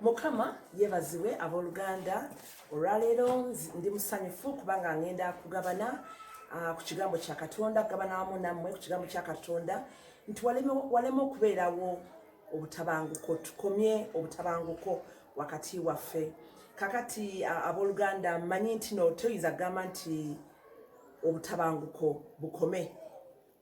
Mukama yebaziwe abooluganda olwaleero ndi musanyufu kubanga ngenda kugabana ku kigambo kya Katonda, kugabana wamu nammwe ku kigambo kya Katonda nti waleme okubeerawo obutabanguko, tukomye obutabanguko wakati waffe. Kakati abooluganda mmanyi nti no toyinza kugamba nti obutabanguko bukome,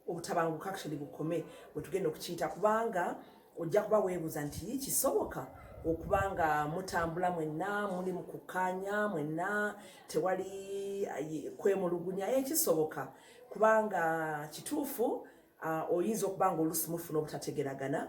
obutabanguko actually bukome bwe tugenda okukiyita, kubanga ojja kuba weebuuza nti kisoboka okubanga mutambula mwenna muli mu kukkaanya mwenna tewali kwemulugunya. Kisoboka kubanga kituufu oyinza okubanga oluusi mufuna obutategeragana,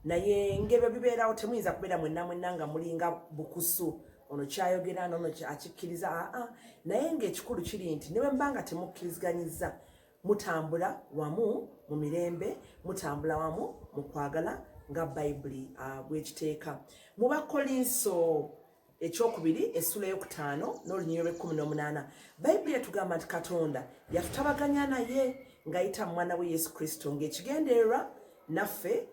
naye ngebe bibeerawo temuyinza kubeera mwenna nga mulinga bukusu, ono kyayogera nono akikkiriza. Naye ng'ekikulu kiri nti ne bwe mbanga temukkiriziganyizza mutambula wamu mu mirembe, mutambula wamu mu kwagala nga Bayibuli bwekiteeka. Mu Bakolinso ekyokubiri essula ey'okutaano n'olunyiriro lw'e18 Bayibuli etugamba nti Katonda yatutabaganya naye ng'ayita mu mwana we Yesu Kristo, ng'ekigendererwa naffe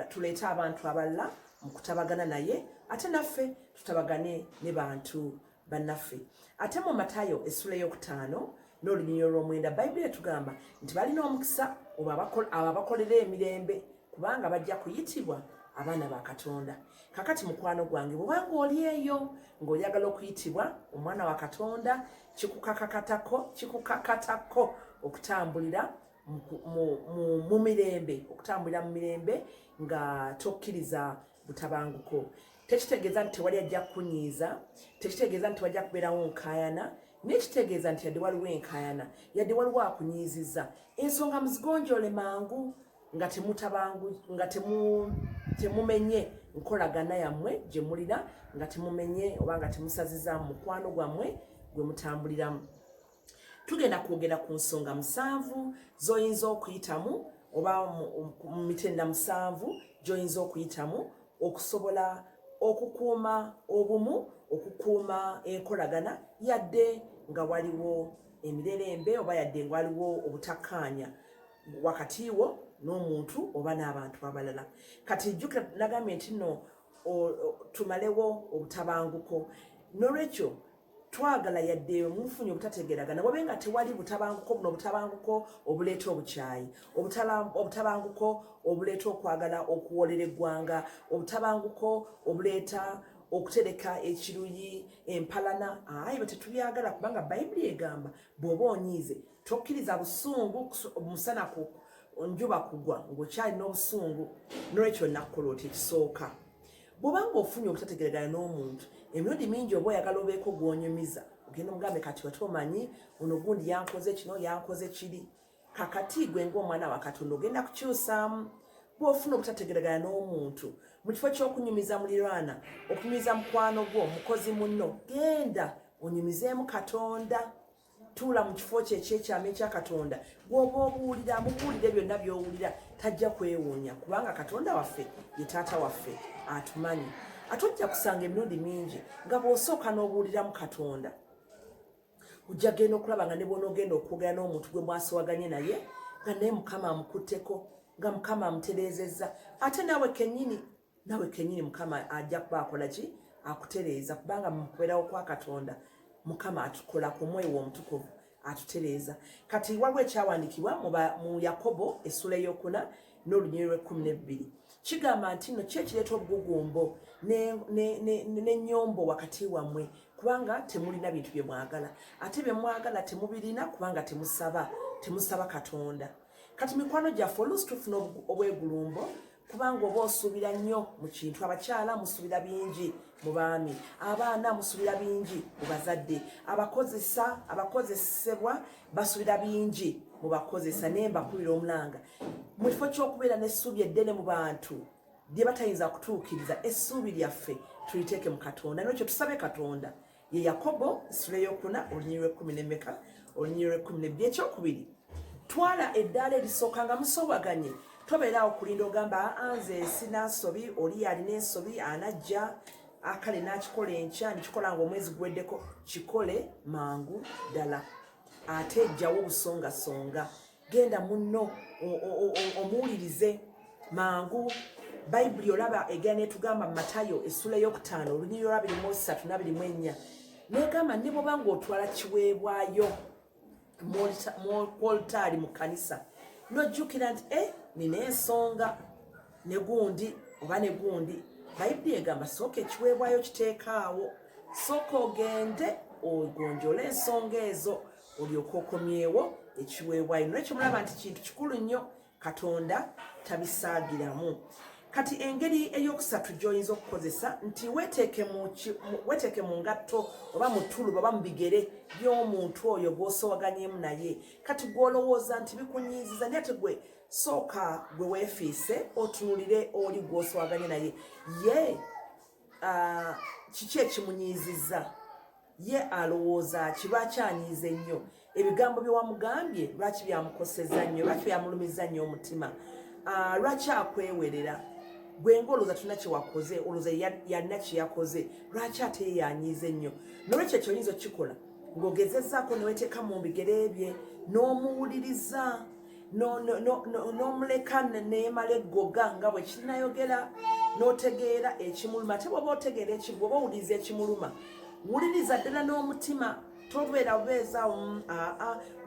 tuleete abantu abalala mu kutabagana naye, ate naffe tutabagane ne bantu bannaffe. Ate mu Matayo essula ey'okutaano n'olunyiriro lw'omwenda Bayibuli etugamba nti balina omukisa oba abakolera emirembe, kubanga bajja kuyitibwa abaana ba Katonda. Kakati mukwano gwange, bw'obanga oli eyo ng'oyagala okuyitibwa omwana wa Katonda, kikukakatako okutambulira mu mirembe, okutambulira mu mirembe nga tokkiriza butabanguko. Tekitegeeza nti tewali ajja kukunyiiza, tekitegeeza nti wajja kubeerawo nkaayana, nekitegeeza nti yadde waliwo enkaayana, yadde waliwo akunyiizizza. Ensonga muzigonjoole mangu nga temumenye nkolagana yammwe gye mulina, nga temumenye oba nga temusaziza mukwano gwammwe gwe mutambuliramu. Tugenda kwogera ku nsonga 7 z'oyinza okuyitamu oba mu mitenda 7 gy'oyinza okuyitamu okusobola okukuuma obumu, okukuuma enkolagana, yadde nga waliwo emirerembe oba yadde nga waliwo obutakkaanya wakati wo n'omuntu oba n'abantu abalala. Kati jjukira nagambye nti nno tumalewo obutabanguko, n'olwekyo twagala yadde mufunye obutategeragana wabe nga tewali butabanguko, buno obutabanguko obuleeta obukyayi, obutabanguko obuleeta okwagala okuwolera eggwanga, obutabanguko obuleeta okutereka ekiruyi, empalana. Bwe tetubyagala, kubanga Bayibuli egamba bw'oba onyiize tokkiriza busungu musana njuba kugwa ng'okyalina obusungu. N'olwekyo nakkola oti ekisooka, bw'obanga ofunye obutategeragana n'omuntu emirundi mingi oba oyagala obeeko gw'onyumiza, ogenda omugambe kati wati omanyi ono gundi yankoze kino yankoze kiri. Kakati gwe ng'omwana wa Katonda ogenda kukyusaamu. Bw'ofuna obutategeragana n'omuntu mu kifo ky'okunyumiza muliraana, okunyumiza mukwano gwo, mukozi munno, genda onyumizeemu Katonda. Tuula mu kifo kye ekyekyama ekya Katonda. Bw'oba obuulira, mubuulire byonna by'owulira, tajja kwewuunya, kubanga Katonda waffe ye taata waffe atumanyi. Atujja kusanga emirundi mingi nga bw'osooka n'obuuliramu Katonda, ojja genda okulaba nga ne bw'onoogenda okwogera n'omuntu gwe mwasowaganye naye nga naye Mukama amukutteko, nga Mukama amutereezezza. Ate naawe kennyini Mukama ajja kuba akola ki? Akutereeza, kubanga mu kubeerawo kwa Katonda Mukama atukola ku Mwoyo Omutukuvu atutereeza. Kati waliwo ekyawandiikibwa mu Yakobo essula ey'okuna n'olunyiriro lw'e12 kigamba nti nno ki ekireeta obugugumbo n'ennyombo wakati wammwe, kubanga temulina bintu bye mwagala, ate bye mwagala temubirina kubanga temusaba Katonda. Kati mikwano gyaffe oluusi tufuna obwegulumbo, kubanga oba osuubira nnyo mu kintu. Abakyala musuubira bingi mu baami, abaana musuubira bingi mu bazadde, abakozesebwa basuubira bingi mu bakozesa. Naye mbakulira omulanga, mu kifo ky'okubeera n'essuubi eddene mu bantu lye batayinza kutuukiriza, essuubi lyaffe tuliteeke mu Katonda. N'ekyo tusabe Katonda. Ye Yakobo essula ey'okuna olunyiriro lw'e12 ekyokubiri, twala eddaala erisooka nga musobaganye. Tobeeraawo kulinda ogamba nze sina nsobi, oli alina ensobi anajja akale n'akikola enkya nikikola nga omwezi guweddeko. Kikole mangu ddala, ate ejjawo obusongasonga. Genda munno omuwulirize mangu, bayibuli olaba egenda netugamba mu Matayo essula ey'okutaano olunyiriri lwa 23:24 negamba ne bwoba ng'otwala kiweebwayo mu oltaali mu kanisa n'ojjukira nti nina ensonga ne gundi oba ne gundi, bayibuli egamba sooka ekiweebwayo kiteekaawo, sooka ogende ogonjole ensonga ezo olyoka okomyewo ekiweebwayo. Nolwekyo mulaba nti kintu kikulu nnyo, Katonda tabisaagiramu. Kati engeri ey'okusatu gy'oyinza okukozesa nti weteeke mu ngatto oba mu ttulu oba mu bigere by'omuntu oyo gw'osowaganyemu naye. Kati gw'olowooza nti bikunyiiziza naye ate gwe sooka gwe weefiise otunulire oli gw'osowaganye naye. Ye kiki ekimunyiizizza? Ye alowooza ki? Lwaki anyiize ennyo? Ebigambo bye wamugambye lwaki byamukosezza nnyo? Lwaki byamulumiza nnyo omutima? Lwaki akwewerera? Gwe ng'olowooza tulina kye wakoze, olowooza yalina kye yakoze, lwaki ate ye yanyiize ennyo? Nolwekyo ekyo oyinza okukikola ng'ogezezzaako ne weteeka mu bigere bye n'omuwuliriza n'omuleka neemala eggoga nga bwe kirinayogera n'otegeera ekimuluma. Ate bw'oba otegeera bw'oba owuliriza ekimuluma, wuliriza ddala n'omutima, tobeera bubeeza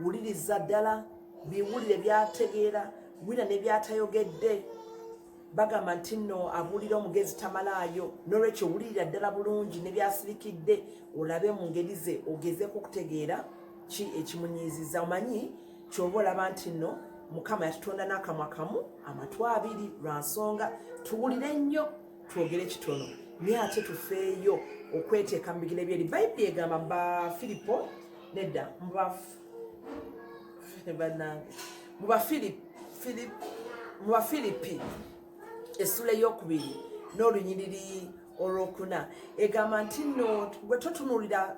wuliriza ddala, biwulire byategeera, wulira ne byatayogedde. Bagamba nti nno abuulira omugezi tamalaayo, n'olwekyo wulirira ddala bulungi ne byasirikidde, olabe mu ngeri ze ogezeeko okutegeera ki ekimunyiizizza. Omanyi ky'oba olaba nti nno Mukama yatutonda n'akamwa kamu, amatu 2 lwa nsonga tuwulire nnyo twogere kitono, naye ate tufeeyo okweteeka mu bigere byeri. Bayibuli egamba mu Bafilipo nedda mu Bafilipi essula ey'okubiri n'olunyiriri olwokuna egamba nti nno bwe totunuulira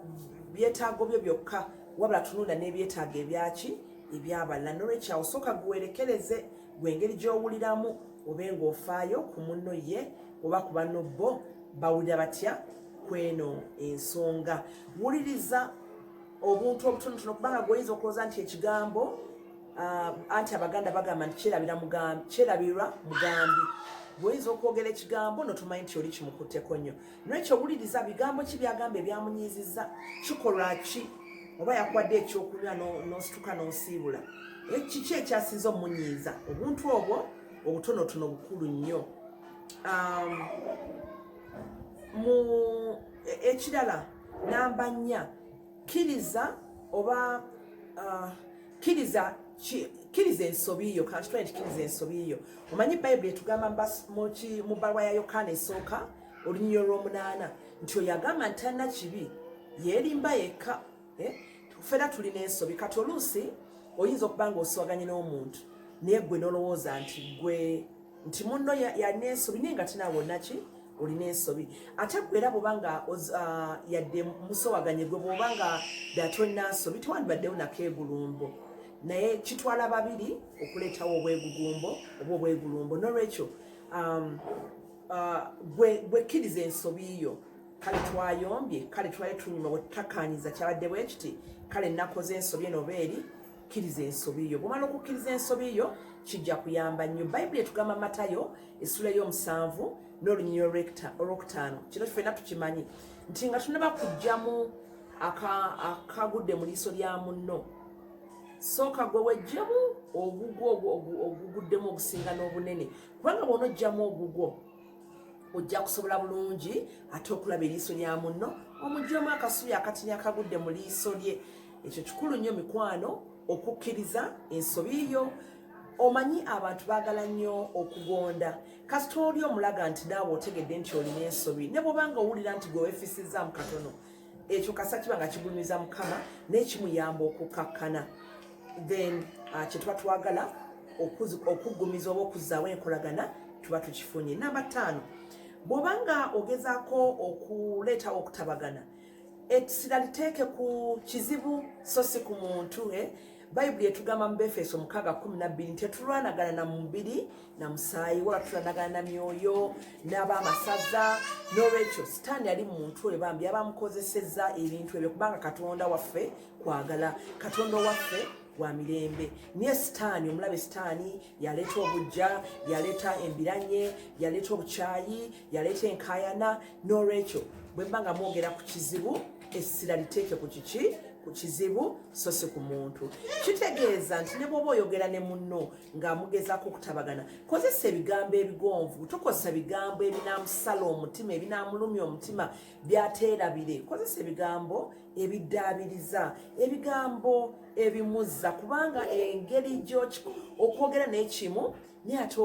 byetaago byo byokka wabula tunuulira n'ebyetaago ebyaki ebyabalala. N'olwekyo awo sooka guwerekereze gw'engeri gy'owuliramu obe ng'ofaayo ku munno ye oba ku banno bo bawulira batya kweno ensonga. Wuliriza obuntu obutonotono kubanga gw'oyinza okulowooza nti ekigambo anti Abaganda bagamba nti kyerabirwa mugambi. Bw'oyinza okwogera ekigambo notumanyi nti oli kimukutteko nnyo. N'ekyo wuliriza bigambo ki byagamba ebyamunyiizizza, kikolwa ki, oba yakwadde ekyokunywa n'osituka n'osiibula. Kiki ekyasinze omunyiiza? Obuntu obwo obutonotono bukulu nnyo. Ekirala namba 4, kkiriza oba kkiriza ensobi yo. Kanti twali kkiriza ensobi yo. Omanyi Bayibuli etugamba mu bbaluwa ya Yokaana esooka olunyiriri olw'omunaana nti oyo agamba nti talina kibi yeerimba yekka. Ffera tulina ensobi. Kati oluusi oyinza okuba ng'osowaganye n'omuntu naye gwe n'olowooza nti gwe nti munno yalina ensobi naye nga tinaawe olina ki? Olina ensobi. Ate gwe era bw'oba nga yadde musowaganye gwe bw'oba nga ddala tolina nsobi tewandibaddewo nakeegulumbo, naye kitwala babiri okuleetawo obwegugumbo oba obwegulumbo. N'olwekyo gwe kkiriza ensobi yo. Kale twayombye, kale twali tunyuma bwe tutakaanyiza kyabadde bwe kiti, kale nakoze ensobi eno obeeri kkiriza ensobi yo. Bw'omala okukkiriza ensobi yo kijja kuyamba nnyo. Bayibuli etugamba Matayo essula ey'omusanvu n'olunyiriri olwokutaano. Kino ffenna tukimanyi nti nga tunaba kujjamu akagudde mu liiso lya munno, sooka gwe wejjamu ogugwo oguguddemu ogusinga n'obunene, kubanga bw'ona ojjamu ogugwo ojja kusobola bulungi ate okulaba eriiso lya munno omuggyemu akasubi akatini akagudde mu liiso lye. Ekyo kikulu nnyo mikwano, okukkiriza ensobi yo. Omanyi abantu baagala nnyo okugonda. Kasita oli omulaga nti naawe otegedde nti olina ensobi, ne bw'oba nga owulira nti gwe weefisizaamu katono, ekyo kasa kiba nga kigulumiza Mukama n'ekimuyamba okukkakkana. Then kye tuba twagala okuggumiza oba okuzzaawo enkolagana tuba tukifunye. Namba 5, bw'oba nga ogezaako okuleetawo okutabagana, essira liteeke ku kizibu so si ku muntu. Bayibuli etugamba mu Befeso 6:12 nti tetulwanagana na mubiri na musaayi wala tulwanagana na myoyo n'ab'amasaza. N'olwekyo sitaani yali muntu oyo bambi abamukozesezza ebintu ebyo, kubanga Katonda waffe kwagala. Katonda waffe wa mirembe. Niye sitaani, omulabe sitaani yaleeta obujja, yaleeta embiranye, yaleeta obukyayi, yaleeta enkayana. N'olwekyo bwe mba nga mwogera ku kizibu, essira liteeke ku kiki, ku kizibu so si ku muntu. Kitegeeza nti ne bw'oba oyogera ne munno ng'amugezaako okutabagana, kozesa ebigambo ebigonvu, tokozesa bigambo ebinaamusala omutima, ebinaamulumya omutima, byateerabire. Kozesa ebigambo ebiddaabiriza, ebigambo ebimuzza, kubanga engeri okwogera n'ekimu naye ate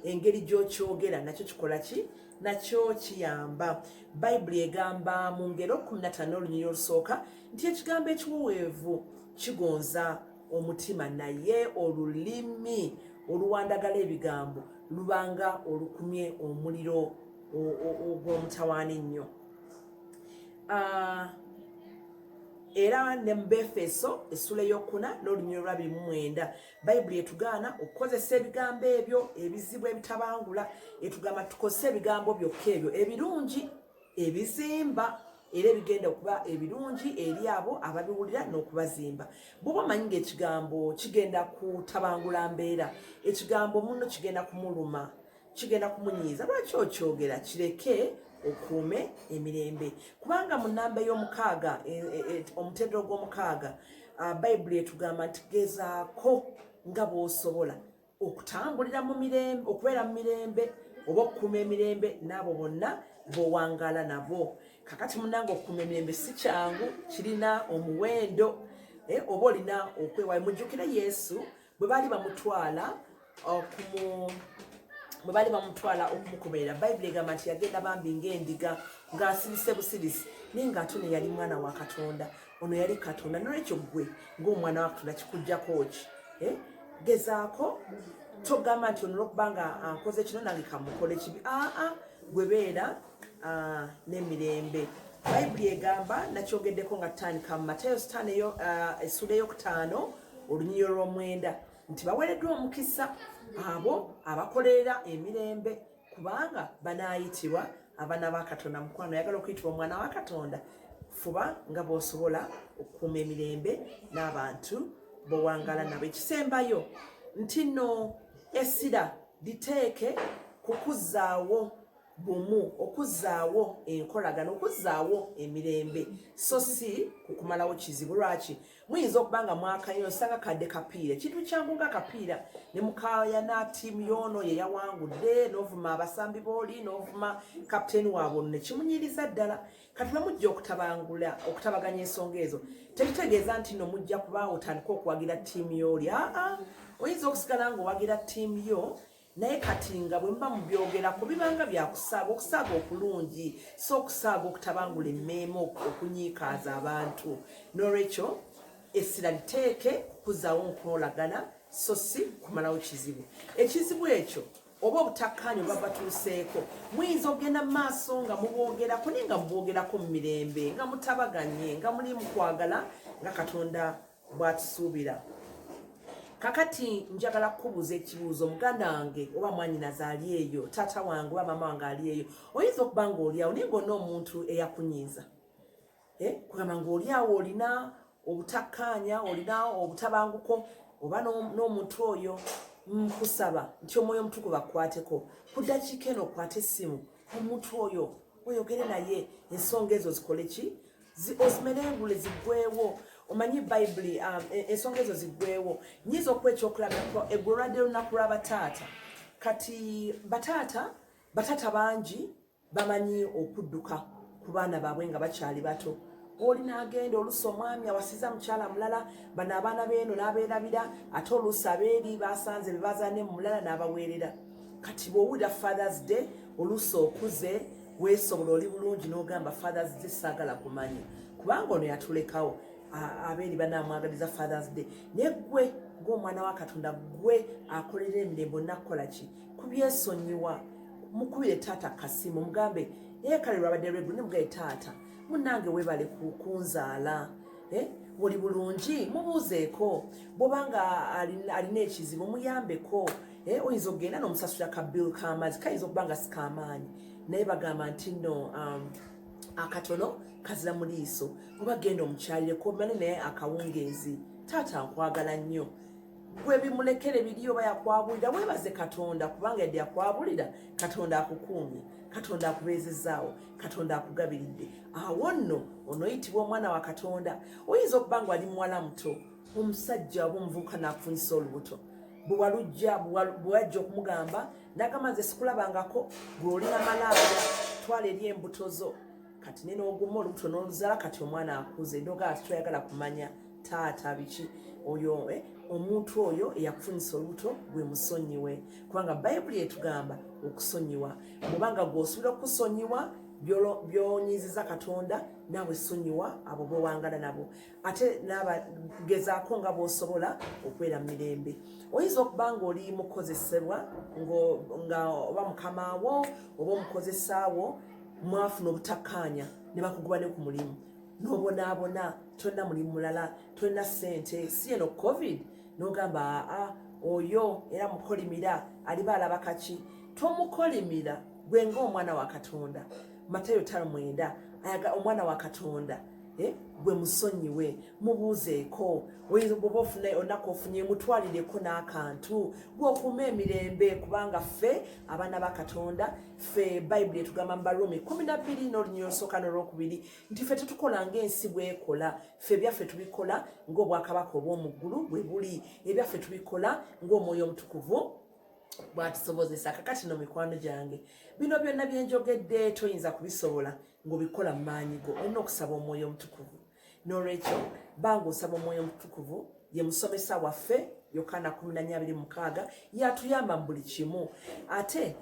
engeri gy'okyogera nakyo kikola ki? Nakyo kiyamba. Bayibuli egamba mu Ngero 15 olunyiriri olusooka nti ekigambo ekiweweevu kigonza omutima, naye olulimi oluwandagala ebigambo lubanga olukumye omuliro ogw'omutawaana ennyo. Era ne mu Befeso essula ey'okuna n'olunyiriri olwa 29 Bayibuli etugaana okukozesa ebigambo ebyo ebizibu ebitabangula, etugamba tukozese ebigambo byokka ebyo ebirungi ebizimba era ebigenda okuba ebirungi eri abo ababiwulira n'okubazimba. Bw'oba omanyi ng'ekigambo kigenda kutabangula mbeera, ekigambo munno kigenda kumuluma, kigenda kumunyiiza, lwaki okyogera? Kireke okuume emirembe. Kubanga mu nnamba ey'omukaaga, omutendera gw'omukaaga, Bayibuli etugamba nti gezaako nga bw'osobola okutambulira mu mirembe, okubeera mu mirembe oba okukuuma emirembe n'abo bonna b'owangaala nabo. Kakati munnange okukuuma emirembe si kyangu, kirina omuwendo. Oba olina okwewaayo. Mujjukire Yesu bwe baali bamutwala okumukomerera, Bayibuli egamba nti yagenda bambi ng'endiga ng'asirise busirisi, naye ng'ate ono yali mwana wa Katonda, ono yali Katonda. N'olwekyo ggwe ng'omwana wa Katonda kikujjako ki? Gezaako, togamba nti ono olw'okubanga nkoze kino nange kamukole kibi. Gwe beera n'emirembe. Bayibuli egamba, nakyogeddeko nga tutandika mu Matayo essula ey'okutaano olunyiriri olw'omwenda nti baweereddwa omukisa abo abakolerera emirembe, kubanga banaayitibwa abaana ba Katonda. Mukwano, oyagala okuyitibwa omwana wa Katonda, fuba nga bw'osobola okukuuma emirembe n'abantu b'owangaala nabo. Ekisembayo nti nno essira liteeke kukuzzaawo bumu, okuzzaawo enkolagana, okuzzaawo emirembe, so si kukumalawo kizibu. Lwaki? Muyinza okuba nga mwakayo osanga kadde kapiira, kintu kyangu nga kapiira, ne mukayana ttiimu y'ono ye yawangudde, n'ovuma abasambi booli, n'ovuma kapiteeni waabwe ono ne kimunyiriza ddala. Kati bwe mujja okutabaganya ensonga ezo, tekitegeeza nti no mujja kuba otandika okuwagira ttiimu y'oli. Oyinza okusigala ng'owagira ttiimu yo, naye kati nga bwe mba mubyogerako bibanga byakusaaga, okusaaga okulungi, so okusaaga okutabangula emmeeme, okunyiikaaza abantu. N'olwekyo essira liteeke kukuzzaawo nkolagana, so si kumalawo kizibu. Ekizibu ekyo oba obutakkaanya oba batuuseeko, muyinza okugenda mu maaso nga mubwogerako, naye nga mubwogerako mu mirembe, nga mutabaganye, nga muli mu kwagala nga Katonda bw'atusuubira. Kakati njagala kukubuuza ekibuuzo, muganda wange oba mwannyinaze ali eyo, taata wange oba maama wange ali eyo, oyinza okuba ng'oliawo naye ng'olina omuntu eyakunyiiza. Kugamba ng'oliawo olina obutakkaanya, olina obutabanguko, oba n'omuntu oyo nkusaba nti omwoyo omutukuvu akwateko, ku ddakiika eno okwate essimu, omuntu oyo oyogere naye, ensonga ezo zikole ki? Ozimerengule ziggweewo. Omanyi Bayibuli ensonga ezo ziggweewo. Nyiza okuba ekyokulabirako eggwe olwadde olunaku lw'abataata. Kati bataata bangi bamanyi okudduka ku baana baabwe nga bakyali bato. Oli n'agenda oluusi omwami awasiza mukyala mulala, bano abaana beeno n'abeerabira, ate oluusi abeeri basanze be bazaane mu mulala n'abaweerera. Kati bw'owulira Father's Day, oluusi okuze weesobola oli bulungi n'ogamba Father's Day saagala kumanya, kubanga ono yatulekawo. Abeeri banaamwagaliza Father's Day. Naye ggwe ng'omwana wa Katonda, ggwe akolera emirembe onnakukola ki? Kubyesonyiwa. Mukubire taata kasimu mugambe, kale lwabadde lweggulo, ne mugaye taata, munnange weebale kunzaala. Oli bulungi? Mubuuzeeko. Bw'obanga alina ekizibu muyambeko. Oyinza okugenda n'omusasula ka bill k'amazzi, kayinza okuba nga sikamaanyi, naye bagamba nti nno akatono kazira mu liiso. Oba genda omukyalireko omane naye akawungeezi taata nkwagala nnyo gwe bimulekere biri oba yakwabulira weebaze Katonda kubanga yadde yakwabulira Katonda akukuumye Katonda akubeezezaawo Katonda akugabiridde awo nno onoyitibwa omwana wa Katonda oyinza okuba nga wali muwala muto omusajja oba omuvubuka n'akufunyisa olubuto bwe wajja okumugamba n'agamba nze sikulabangako gwe olina malaaya twala eri embuto zo kati ne n'oguma olubuto n'oluzala kati omwana akuze nogaa toyagala kumanya taata biki oyo omuntu oyo eyakufunyisa olubuto gwe musonyiwe kubanga bayibuli etugamba okusonyiwa mubanga gweosobola okusonyiwa byonyiziza Katonda naawe sonyiwa abo bowangala nabo ate gezaako nga bw'osobola okwera mu mirembe oyinza okuba nga oli mukozesebwa nga oba mukamaawo oba omukozesaawo mwafuna obutakkaanya ne bakuguba ne ku mulimu n'obonaabona tolina mulimu mulala tolina ssente si eno covid n'ogamba oyo era mukolimira aliba alaba kaki tomukolimira gwe ng'omwana wa Katonda Matayo 5:9 omwana wa Katonda gwe musonyiwe mubuuzeeko oyinza bw'oba ofuna olunaku ofunye mutwalireko n'akantu gweokuuma emirembe kubanga ffe abaana ba Katonda ffe bayibuli etugamba mu Baluumi 12 n'olunyiriri olusooka n'olwokubiri nti ffe tetukola ng'ensi bw'ekola ffe ebyaffe tubikola ng'obwakabaka obw'omu ggulu bwe buli ebyaffe tubikola ng'omwoyo omutukuvu bwatusobozesa kakati no mikwano gyange bino byonna byenjogedde toyinza kubisobola ng'obikola mu maanyi go olina okusaba omwoyo omutukuvu n'olwekyo banga osaba omwoyo omutukuvu ye musomesa waffe Yokaana 14:26 yatuyamba mu buli kimu ate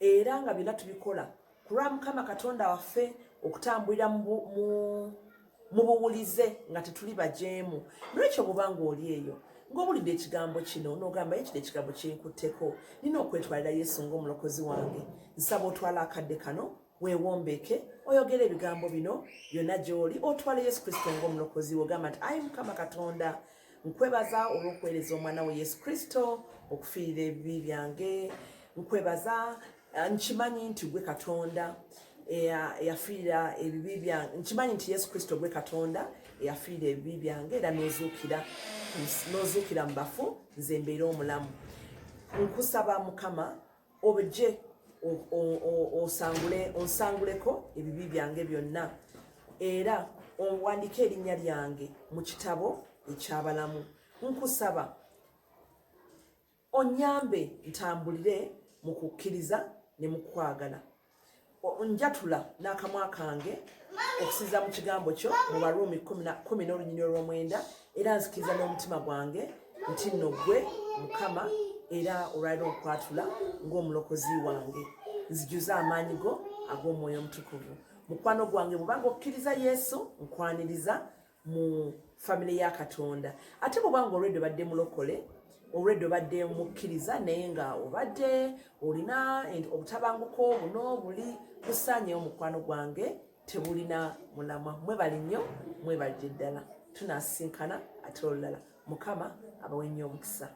era nga byonna tubikola kulwa Mukama Katonda waffe okutambulira mu buwulize nga tetuli bajeemu n'olwekyo bw'obanga oli eyo ng'obulidde ekigambo kino n'ogamba ekiro ekigambo kinkutteko nina okwetwalira Yesu ng'omulokozi wange nsaba otwala akadde kano weewombeeke oyogera ebigambo bino byonna gy'oli otwala Yesu Kristo ng'omulokozi we ogamba nti ayi Mukama Katonda nkwebaza olw'okuweereza omwana we Yesu Kristo okufiirira ebibi byange nkwebaza nkimanyi nti gwe Katonda eyafiirira ebibi byange nkimanyi nti Yesu Kristo gwe Katonda eyafiirira ebibi byange era n'ozuukira mu bafu nze mbeera omulamu nkusaba Mukama obujje onsanguleko ebibi byange byonna era owandike erinnya lyange mu kitabo eky'abalamu nkusaba onyambe ntambulire mu kukkiriza ne mu kwagala njatula n'akamwa kange okusiza mu kigambo kyo mu Baluumi 10:9 era nzikiriza n'omutima gwange nti nno gwe Mukama era olwaliro okwatula ng'omulokozi wange nzijuza amaanyi go ag'omwoyo omutukuvu mukwano gwange bw'obanga okkiriza Yesu nkwaniriza mu famire ya Katonda ate bw'obanga olwedde obadde mulokole olwedde obadde mukkiriza naye nga obadde olina obutabanguko buno buli busaanyewo mukwano gwange tebulina mulamwa mwebali nnyo mwebalidde ddala tunasinkana ate olulala Mukama abawe nnyo omukisa